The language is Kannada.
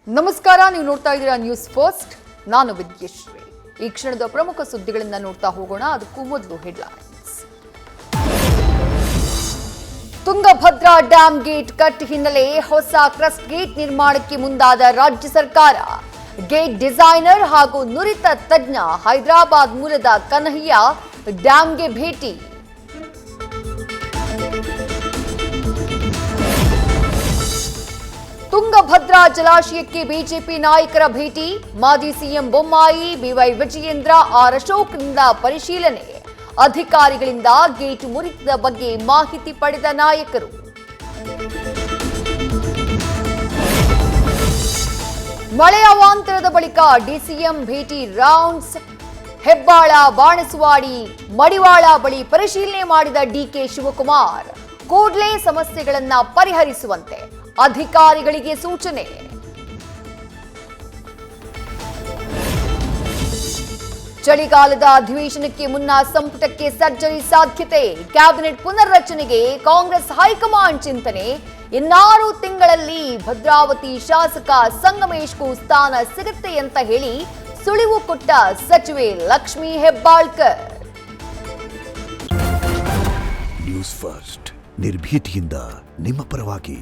ನಮಸ್ಕಾರ, ನೀವು ನೋಡ್ತಾ ಇದ್ದೀರಾ ನ್ಯೂಸ್ ಫಸ್ಟ್. ನಾನು ವಿದ್ಯಶ್ರೀ. ಈ ಕ್ಷಣದ ಪ್ರಮುಖ ಸುದ್ದಿಗಳನ್ನ ನೋಡ್ತಾ ಹೋಗೋಣ. ಅದಕ್ಕೂ ಮೊದಲು headlines. Tungabhadra dam gate cut ಹಿನ್ನೆಲೆ ಹೊಸ ಕ್ರಸ್ಟ್ ಗೇಟ್ ನಿರ್ಮಾಣಕ್ಕೆ ಮುಂದಾದ ರಾಜ್ಯ ಸರ್ಕಾರ. ಗೇಟ್ ಡಿಸೈನರ್ ಹಾಗೂ ನುರಿತ ತಜ್ಞ ಹೈದರಾಬಾದ್ ಮೂಲದ ಕನ್ಹಯ್ಯ ಡ್ಯಾಂಗೆ ಭೇಟಿ. ತುಂಗಭದ್ರಾ ಜಲಾಶಯಕ್ಕೆ ಬಿಜೆಪಿ ನಾಯಕರ ಭೇಟಿ. ಮಾಜಿ CM Bommai, BY Vijayendra, R ಅಶೋಕ್ನಿಂದ ಪರಿಶೀಲನೆ. ಅಧಿಕಾರಿಗಳಿಂದ ಗೇಟ್ ಮುರಿತದ ಬಗ್ಗೆ ಮಾಹಿತಿ ಪಡೆದ ನಾಯಕರು. ಮಳೆಯ ಅವಾಂತರದ ಬಳಿಕ ಡಿಸಿಎಂ ಭೇಟಿ ರೌಂಡ್ಸ್. ಹೆಬ್ಬಾಳ, ಬಾಣಸವಾಡಿ, ಮಡಿವಾಳ ಬಳಿ ಪರಿಶೀಲನೆ ಮಾಡಿದ ಡಿಕೆ ಶಿವಕುಮಾರ್. ಕೂಡಲೇ ಸಮಸ್ಯೆಗಳನ್ನ ಪರಿಹರಿಸುವಂತೆ ಅಧಿಕಾರಿಗಳಿಗೆ ಸೂಚನೆ. ಚಳಿಗಾಲದ ಅಧಿವೇಶನಕ್ಕೆ ಮುನ್ನ ಸಂಪುಟಕ್ಕೆ ಸರ್ಜರಿ ಸಾಧ್ಯತೆ. ಕ್ಯಾಬಿನೆಟ್ ಪುನರ್ರಚನೆಗೆ ಕಾಂಗ್ರೆಸ್ ಹೈಕಮಾಂಡ್ ಚಿಂತನೆ. ಇನ್ನಾರು ತಿಂಗಳಲ್ಲಿ ಭದ್ರಾವತಿ ಶಾಸಕ ಸಂಗಮೇಶ್ಗೂ ಸ್ಥಾನ ಸಿಗುತ್ತೆ ಅಂತ ಹೇಳಿ ಸುಳಿವು ಕೊಟ್ಟ ಸಚಿವೆ ಲಕ್ಷ್ಮೀ ಹೆಬ್ಬಾಳ್ಕರ್. ನ್ಯೂಸ್ ಫಸ್ಟ್, ನಿರ್ಭೀತಿಯಿಂದ ನಿಮ್ಮ ಪರವಾಗಿ.